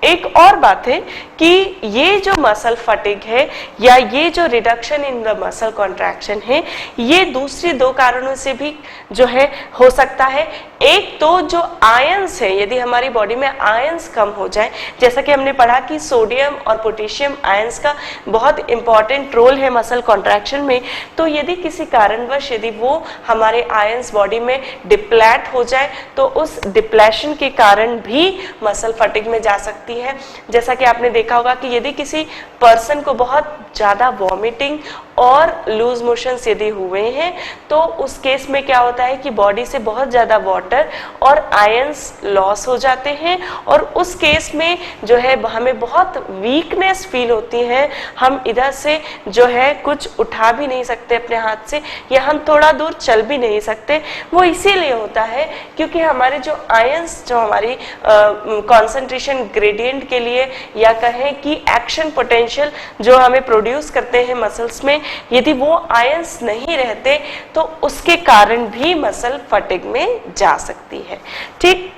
एक और बात है कि ये जो मसल फटिग है या ये जो reduction in the muscle contraction है, ये दूसरी दो कारणों से भी जो है हो सकता है। एक तो जो आयंस है, यदि हमारी बॉडी में आयंस कम हो जाए, जैसा कि हमने पढ़ा कि सोडियम और पोटेशियम आयंस का बहुत इंपॉर्टेंट रोल है मसल कॉन्ट्रैक्शन में, तो यदि किसी कारणवश यदि वो हमारे आयंस बॉडी में डिप्लेट हो जाए तो उस डिप्लेशन के कारण भी मसल फटिग में जा सकती है। जैसा कि आपने देखा होगा कि यदि किसी पर्सन को बहुत ज्यादा वॉमिटिंग और लूज मोशंस यदि हुए हैं, तो उस केस में क्या होता है कि बॉडी से बहुत ज्यादा वाटर और आयंस लॉस हो जाते हैं, और उस केस में जो है हमें बहुत वीकनेस फील होती है, हम इधर से जो है कुछ उठा भी नहीं सकते अपने हाथ से, या हम थोड़ा दूर चल भी नहीं सकते। वो इसीलिए होता है क्योंकि हमारे जो आयंस, जो हमारी कॉन्सेंट्रेशन ग्रेडियंट के लिए या कहें कि एक्शन पोटेंशियल जो हमें प्रोड्यूस करते हैं मसल्स में, यदि वो आयंस नहीं रहते तो उसके कारण भी मसल फटिग में जा सकती है। ठीक,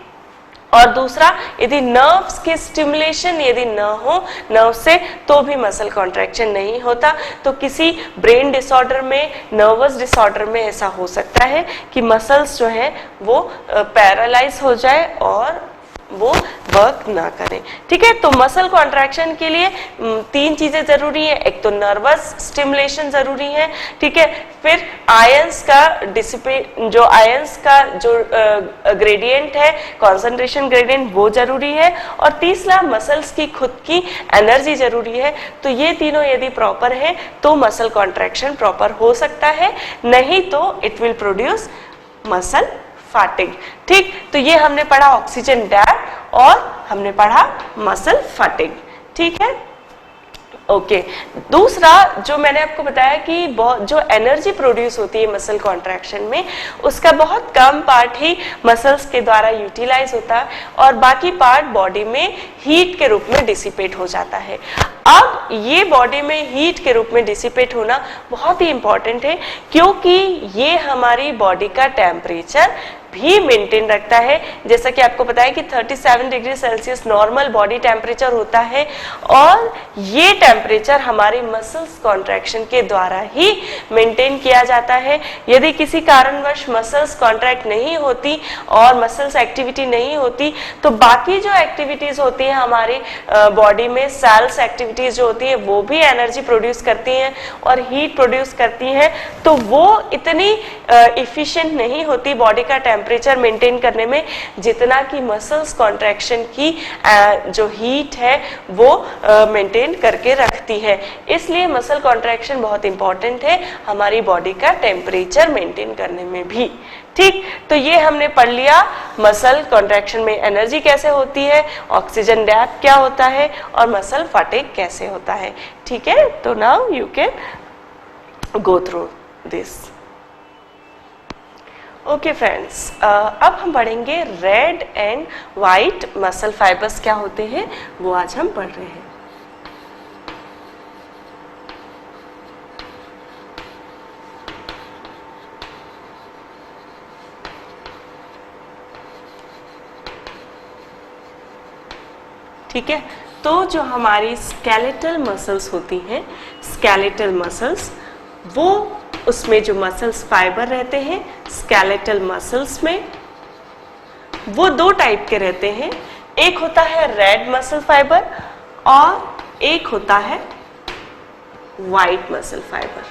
और दूसरा, यदि नर्व्स के स्टिमुलेशन यदि न हो नर्व से, तो भी मसल कॉन्ट्रैक्शन नहीं होता। तो किसी ब्रेन डिसऑर्डर में, नर्वस डिसऑर्डर में ऐसा हो सकता है कि मसल्स जो है वो पैरालाइज हो जाए और वो वर्क ना करें। ठीक है, तो मसल कॉन्ट्रैक्शन के लिए तीन चीजें जरूरी है। एक तो नर्वस स्टिमुलेशन जरूरी है, ठीक है, फिर आयंस का जो आयंस का जो ग्रेडियंट है, कॉन्सेंट्रेशन ग्रेडियंट, वो जरूरी है, और तीसरा मसल्स की खुद की एनर्जी जरूरी है। तो ये तीनों यदि प्रॉपर है तो मसल कॉन्ट्रैक्शन प्रॉपर हो सकता है, नहीं तो it will produce muscle fatigue. ठीक, तो ये हमने पढ़ा ऑक्सीजन डेप्थ और हमने पढ़ा मसल फटिग। ठीक है, ओके। दूसरा जो मैंने आपको बताया कि जो एनर्जी प्रोड्यूस होती है मसल कॉन्ट्रैक्शन में, उसका बहुत कम पार्ट ही मसल्स के द्वारा यूटिलाइज होता है और बाकी पार्ट बॉडी में हीट के रूप में डिसिपेट हो जाता है। अब ये बॉडी में हीट के रूप में डिसिपेट होना बहुत ही इंपॉर्टेंट है, क्योंकि ये हमारी बॉडी का टेम्परेचर भी मेंटेन रखता है। जैसा कि आपको पता है कि 37 degree Celsius normal body temperature होता है और ये टेम्परेचर हमारे मसल्स कॉन्ट्रैक्शन के द्वारा ही मेंटेन किया जाता है। यदि किसी कारणवश मसल्स कॉन्ट्रैक्ट नहीं होती और मसल्स एक्टिविटी नहीं होती तो बाकी जो एक्टिविटीज होती है हमारे बॉडी में, सेल्स एक्टिविटीज जो होती है वो भी एनर्जी प्रोड्यूस करती हैं और हीट प्रोड्यूस करती हैं, तो वो इतनी इफिशिएंट नहीं होती बॉडी का टेम्परेचर मेंटेन करने में जितना कि मसल्स कॉन्ट्रैक्शन की जो हीट है वो मेंटेन करके रखती है। इसलिए मसल कॉन्ट्रैक्शन बहुत इंपॉर्टेंट है हमारी बॉडी का टेम्परेचर मेंटेन करने में भी। ठीक, तो ये हमने पढ़ लिया मसल कॉन्ट्रैक्शन में एनर्जी कैसे होती है, ऑक्सीजन डेप्थ क्या होता है और मसल फटीग कैसे होता है। ठीक है, तो now you can go through this. Okay friends, अब हम पढ़ेंगे red and white muscle fibres क्या होते हैं वो आज हम पढ़ रहे हैं। ठीक है, तो जो हमारी स्केलेटल मसल्स होती हैं, स्केलेटल मसल्स, वो उसमें जो मसल्स फाइबर रहते हैं स्केलेटल मसल्स में वो दो टाइप के रहते हैं। एक होता है रेड मसल फाइबर और एक होता है वाइट मसल फाइबर।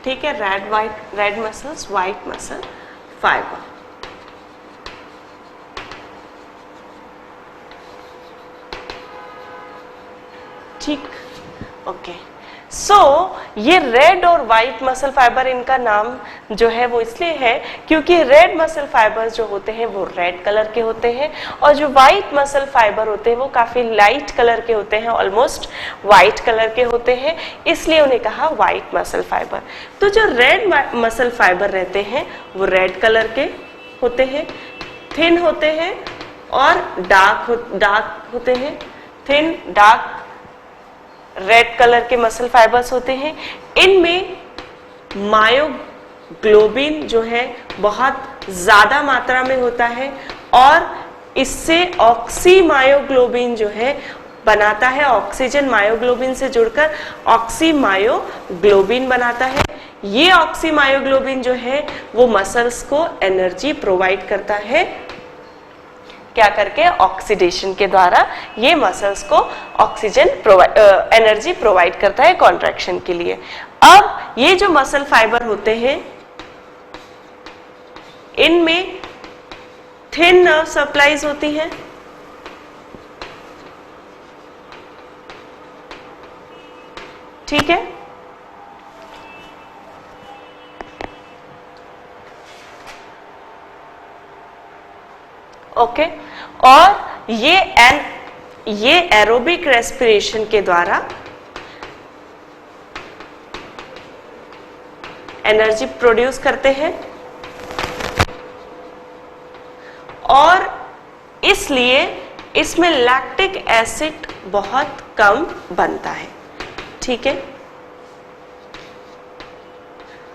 ठीक है, red muscles, white muscle fibre. ठीक, ओके। सो ये रेड और वाइट मसल फाइबर, इनका नाम जो है वो इसलिए है क्योंकि रेड मसल फाइबर जो होते हैं वो रेड कलर के होते हैं और जो वाइट मसल फाइबर होते हैं वो काफी लाइट कलर के होते हैं, ऑलमोस्ट वाइट कलर के होते हैं, इसलिए उन्हें कहा वाइट मसल फाइबर। तो जो रेड मसल फाइबर रहते हैं वो रेड कलर के होते हैं, थिन होते हैं और डार्क होते हैं। थिन डार्क रेड कलर के मसल फाइबर्स होते हैं। इनमें मायोग्लोबिन जो है बहुत ज्यादा मात्रा में होता है और इससे ऑक्सी मायोग्लोबिन जो है बनाता है, ऑक्सीजन मायोग्लोबिन से जुड़कर ऑक्सी मायोग्लोबिन बनाता है। ये ऑक्सी मायोग्लोबिन जो है वो मसल्स को एनर्जी प्रोवाइड करता है, क्या करके, ऑक्सीडेशन के द्वारा ये मसल्स को ऑक्सीजन एनर्जी प्रोवाइड करता है कॉन्ट्रैक्शन के लिए। अब ये जो मसल फाइबर होते हैं इनमें थिन नर्व सप्लाईज होती हैं, ठीक है। ओके, और ये एरोबिक रेस्पिरेशन के द्वारा एनर्जी प्रोड्यूस करते हैं और इसलिए इसमें लैक्टिक एसिड बहुत कम बनता है, ठीक है।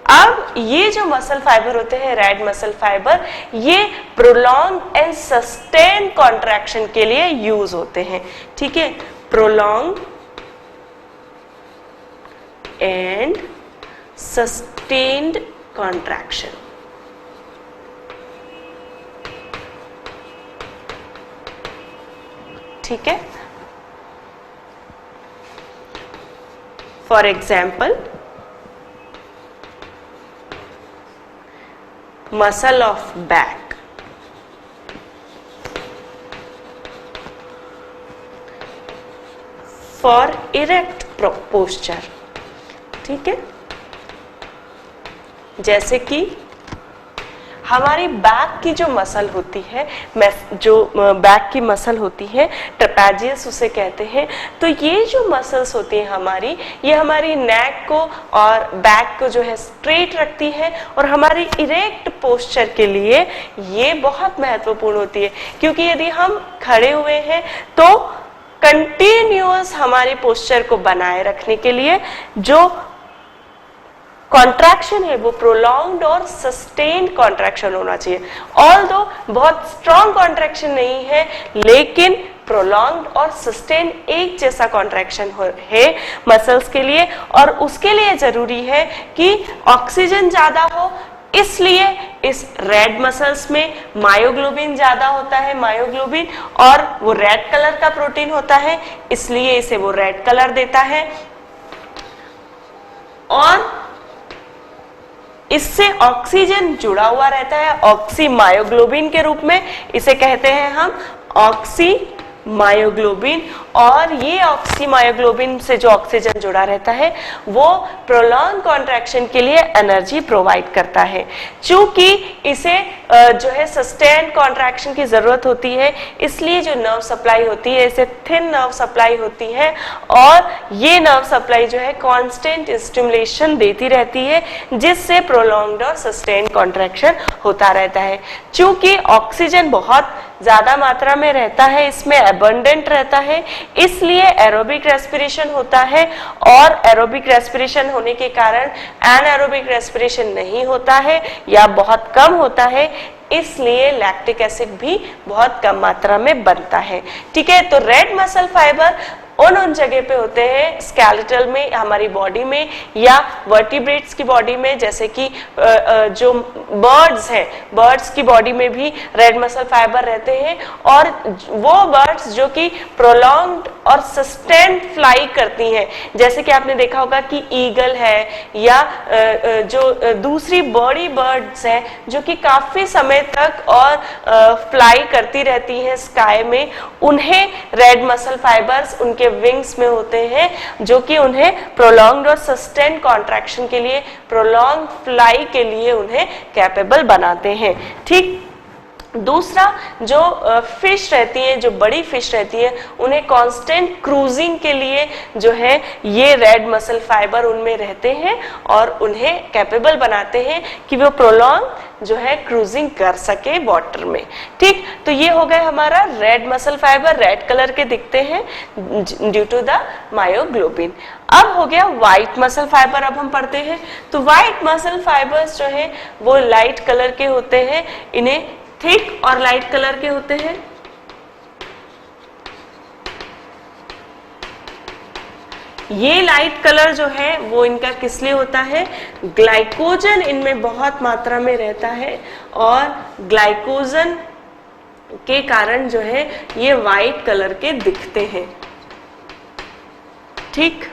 अब ये जो मसल फाइबर होते हैं रेड मसल फाइबर, ये प्रोलॉन्ग एंड सस्टेन कॉन्ट्रैक्शन के लिए यूज होते हैं, ठीक है। प्रोलॉन्ग एंड सस्टेन्ड कॉन्ट्रैक्शन, ठीक है। For example, muscle of back, for erect posture, ठीक है। जैसे कि हमारी बैक की जो मसल होती है, जो बैक की मसल होती है ट्रेपेजियस उसे कहते हैं। तो ये जो मसल्स होती हैं हमारी, ये हमारी नेक को और बैक को जो है स्ट्रेट रखती है और हमारी इरेक्ट पोस्चर के लिए ये बहुत महत्वपूर्ण होती है, क्योंकि यदि हम खड़े हुए हैं तो कंटिन्यूअस हमारे पोस्चर को बनाए रखने के लिए जो कॉन्ट्रैक्शन है वो प्रोलॉन्ग्ड और सस्टेन्ड कॉन्ट्रैक्शन होना चाहिए। ऑल्दो बहुत स्ट्रॉन्ग कॉन्ट्रैक्शन नहीं है, लेकिन प्रोलॉन्ग्ड और सस्टेन एक जैसा कॉन्ट्रैक्शन है मसल्स के लिए, और उसके लिए जरूरी है कि ऑक्सीजन ज्यादा हो। इसलिए इस रेड मसल्स में मायोग्लोबिन ज्यादा होता है, मायोग्लोबिन, और वो रेड कलर का प्रोटीन होता है, इसलिए इसे वो रेड कलर देता है। और इससे ऑक्सीजन जुड़ा हुआ रहता है ऑक्सी मायोग्लोबिन के रूप में, इसे कहते हैं हम ऑक्सी मायोग्लोबिन। और ये ऑक्सी मायोग्लोबिन से जो ऑक्सीजन जुड़ा रहता है वो प्रोलॉन्ग कॉन्ट्रैक्शन के लिए एनर्जी प्रोवाइड करता है। चूंकि इसे जो है सस्टेन्ड कॉन्ट्रैक्शन की जरूरत होती है, इसलिए जो नर्व सप्लाई होती है इसे थिन नर्व सप्लाई होती है, और ये नर्व सप्लाई जो है कांस्टेंट स्टिमुलेशन देती रहती है, जिससे प्रोलॉन्ग्ड और सस्टेन्ड कॉन्ट्रैक्शन होता रहता है। चूंकि ऑक्सीजन बहुत ज्यादा मात्रा में रहता है, इसमें एबंडेंट रहता है, इसलिए एरोबिक रेस्पिरेशन होता है, और एरोबिक रेस्पिरेशन होने के कारण एनारोबिक रेस्पिरेशन नहीं होता है या बहुत कम होता है, इसलिए लैक्टिक एसिड भी बहुत कम मात्रा में बनता है। ठीक है, तो रेड मसल फाइबर उन जगह पे होते हैं स्केलेटल में, हमारी बॉडी में, या वर्टिब्रेट्स की बॉडी में, जैसे कि जो बर्ड्स हैं, बर्ड्स की बॉडी में भी रेड मसल फाइबर रहते हैं। और वो बर्ड्स जो कि प्रोलॉन्ग्ड और सस्टेन्ड फ्लाई करती हैं, जैसे कि आपने देखा होगा कि ईगल है, या जो दूसरी बड़ी बर्ड्स हैं जो कि काफी समय तक और फ्लाई करती रहती हैं स्काई में, उन्हें रेड मसल फाइबर्स उनके विंग्स में होते हैं, जो कि उन्हें प्रोलॉन्ग्ड और सस्टेन्ड कॉन्ट्रैक्शन के लिए, प्रोलॉन्ग फ्लाई के लिए उन्हें कैपेबल बनाते हैं। ठीक, दूसरा जो फिश रहती है, जो बड़ी फिश रहती है, उन्हें कांस्टेंट क्रूजिंग के लिए जो है ये रेड मसल फाइबर उनमें रहते हैं और उन्हें कैपेबल बनाते हैं कि वो प्रोलॉन्ग जो है क्रूजिंग कर सके वाटर में। ठीक, तो ये हो गया हमारा red muscle fibre, red colour के दिखते हैं ड्यू टू द मायोग्लोबिन। अब हो गया व्हाइट मसल फाइबर, अब हम पढ़ते हैं। तो व्हाइट मसल फाइबर्स जो है वो लाइट कलर के होते हैं, इन्हें थिक और लाइट कलर के होते हैं। ये लाइट कलर जो है वो इनका किस लिए होता है, ग्लाइकोजन इनमें बहुत मात्रा में रहता है, और ग्लाइकोजन के कारण जो है ये व्हाइट कलर के दिखते हैं। ठीक,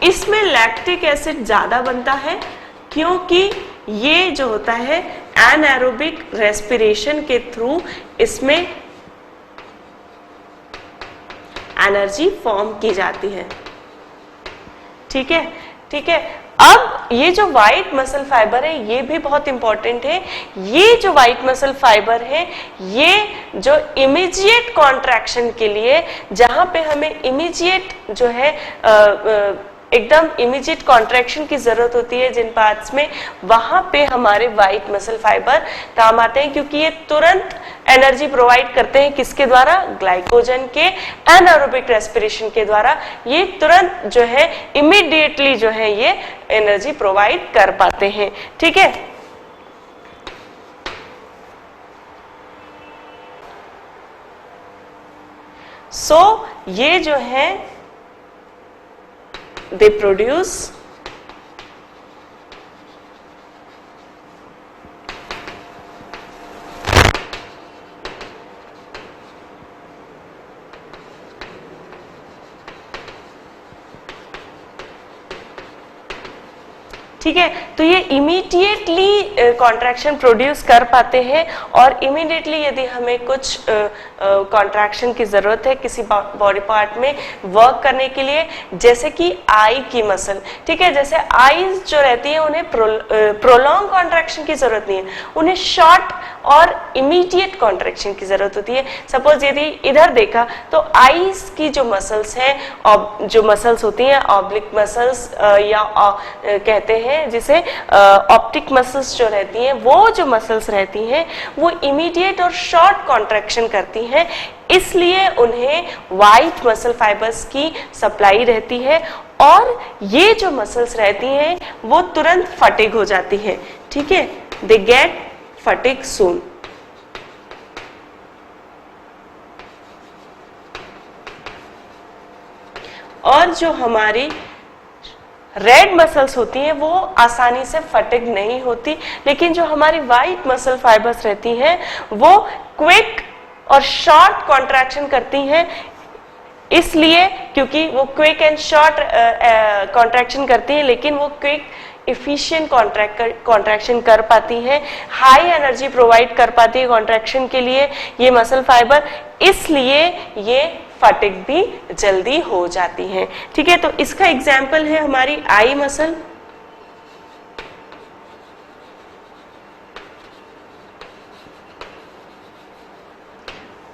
इसमें लैक्टिक एसिड ज्यादा बनता है, क्योंकि ये जो होता है एनारोबिक रेस्पिरेशन के थ्रू इसमें एनर्जी फॉर्म की जाती है। ठीक है, ठीक है। अब ये जो व्हाइट मसल फाइबर है ये भी बहुत इंपॉर्टेंट है। ये जो व्हाइट मसल फाइबर है ये जो इमीडिएट कॉन्ट्रैक्शन के लिए, जहां पे हमें इमीडिएट जो है एकदम इमीडिएट कॉन्ट्रैक्शन की जरूरत होती है जिन पार्ट्स में, वहां पे हमारे व्हाइट मसल फाइबर काम आते हैं, क्योंकि ये तुरंत एनर्जी प्रोवाइड करते हैं। किसके द्वारा, ग्लाइकोजन के एनारोबिक रेस्पिरेशन के द्वारा ये तुरंत जो है इमीडिएटली जो है ये एनर्जी प्रोवाइड कर पाते हैं। ठीक है, सो ये जो है they produce ठीक है। तो ये इमीडिएटली कॉन्ट्रैक्शन प्रोड्यूस कर पाते हैं, और इमीडिएटली यदि हमें कुछ कॉन्ट्रैक्शन की जरूरत है किसी बॉडी पार्ट में वर्क करने के लिए, जैसे कि आई की मसल, ठीक है, जैसे आईज जो रहती है उन्हें प्रोलॉन्ग कॉन्ट्रैक्शन की जरूरत नहीं है, उन्हें शॉर्ट और इमीडिएट कॉन्ट्रैक्शन की जरूरत होती है। सपोज यदि इधर देखा तो आईज की जो मसल्स हैं, जो मसल्स होती हैं ऑब्लिक मसल्स या कहते हैं हैं, जिसे ऑप्टिक मसल्स जो रहती हैं, वो जो मसल्स रहती हैं वो इमीडिएट और शॉर्ट कॉन्ट्रैक्शन करती हैं, इसलिए उन्हें वाइट मसल फाइबर्स की सप्लाई रहती है और ये जो मसल्स रहती हैं वो तुरंत फटिग हो जाती है। ठीक है, दे गेट फटिग सून। और जो हमारी रेड मसल्स होती हैं वो आसानी से फटिग नहीं होती, लेकिन जो हमारी वाइट मसल फाइबर्स रहती हैं वो क्विक और शॉर्ट कॉन्ट्रैक्शन करती हैं, इसलिए क्योंकि वो क्विक एंड शॉर्ट कॉन्ट्रैक्शन करती हैं, लेकिन वो क्विक इफिशिएंट कॉन्ट्रैक्शन कर पाती हैं, हाई एनर्जी प्रोवाइड कर पाती है कॉन्ट्रैक्शन के लिए ये मसल फाइबर, इसलिए ये फटिग भी जल्दी हो जाती हैं। ठीक है, तो इसका एग्जाम्पल है हमारी आई मसल।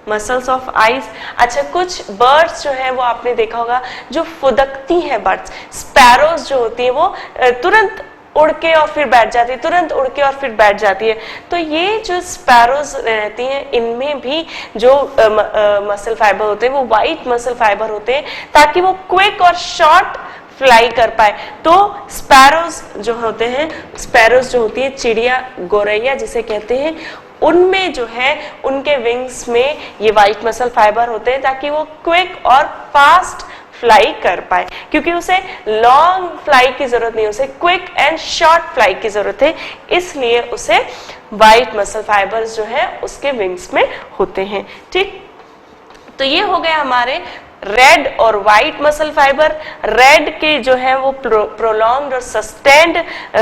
Muscles of eyes. अच्छा, कुछ बर्ड्स जो है वो आपने देखा होगा जो फुदकती हैं बर्ड्स, स्पैरोज जो होती है वो तुरंत उड़ के और फिर बैठ जाती है, तुरंत उड़ के और फिर बैठ जाती है। तो ये जो स्पैरोज रहती हैं इनमें भी जो मसल फाइबर होते हैं वो वाइट मसल फाइबर होते हैं, ताकि वो क्विक और शॉर्ट फ्लाई कर पाए। तो स्पैरोज जो होते हैं, स्पैरोज जो होती है चिड़िया, गौरैया जिसे कहते हैं, उनमें जो है उनके विंग्स में ये वाइट मसल फाइबर होते हैं ताकि वो क्विक और फास्ट फ्लाई कर पाए, क्योंकि उसे लॉन्ग फ्लाई की जरूरत नहीं, उसे क्विक एंड शॉर्ट फ्लाई की जरूरत है, इसलिए उसे वाइट मसल फाइबर्स जो है उसके विंग्स में होते हैं। ठीक, तो ये हो गया हमारे रेड और व्हाइट मसल फाइबर। रेड के जो है वो प्रोलॉन्ग्ड और सस्टेन्ड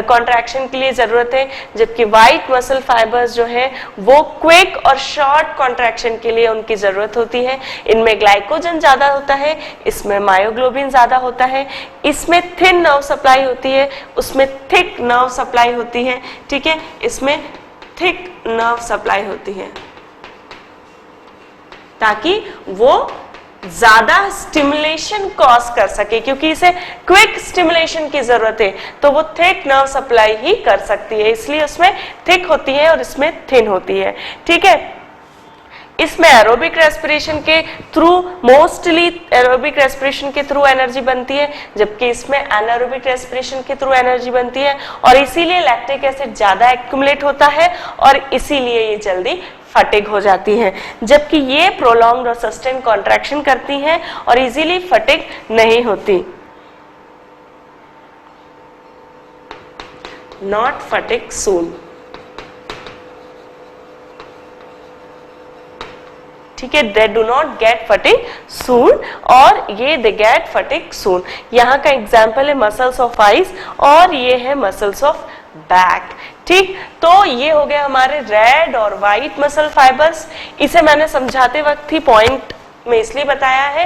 कॉन्ट्रैक्शन के लिए जरूरत है, जबकि व्हाइट मसल फाइबर्स जो है वो क्विक और शॉर्ट कॉन्ट्रैक्शन के लिए उनकी जरूरत होती है। इनमें ग्लाइकोजन ज्यादा होता है, इसमें मायोग्लोबिन ज्यादा होता है, इसमें थिन नर्व सप्लाई होती है, उसमें थिक नर्व सप्लाई होती है। ठीक है, इसमें थिक नर्व सप्लाई होती है ताकि वो ज्यादा स्टिमुलेशन कॉज कर सके, क्योंकि इसे क्विक स्टिमुलेशन की जरूरत है, तो वो थिक नर्व सप्लाई ही कर सकती है, इसलिए उसमें थिक होती है और इसमें थिन होती है। ठीक है, इसमें एरोबिक रेस्पिरेशन के थ्रू, मोस्टली एरोबिक रेस्पिरेशन के थ्रू एनर्जी बनती है, जबकि इसमें एनारोबिक रेस्पिरेशन के थ्रू एनर्जी बनती है, और इसीलिए लैक्टिक एसिड ज्यादा एक्यूमुलेट होता है और इसीलिए ये जल्दी फटिग हो जाती है, जबकि ये प्रोलॉन्ग्ड और सस्टेन कॉन्ट्रैक्शन करती हैं और इजीली फटिग नहीं होती। Not fatigue soon. ठीक है, they do not get fatigue soon, और ये दे गेट फटिग सून। यहाँ का एग्जाम्पल है मसल्स ऑफ आइज और ये है मसल्स ऑफ बैक। ठीक, तो ये हो गया हमारे रेड और व्हाइट मसल फाइबर्स। इसे मैंने समझाते वक्त ही पॉइंट में इसलिए बताया है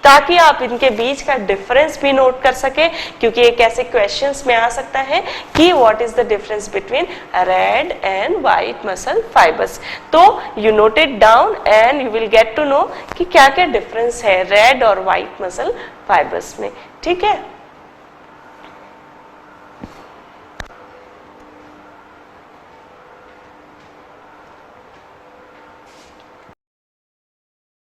ताकि आप इनके बीच का डिफरेंस भी नोट कर सके, क्योंकि एक ऐसे क्वेश्चंस में आ सकता है कि what is the difference between red and white muscle fibres. तो you note it down and you will get to know कि क्या क्या डिफरेंस है रेड और व्हाइट मसल फाइबर्स में। ठीक है।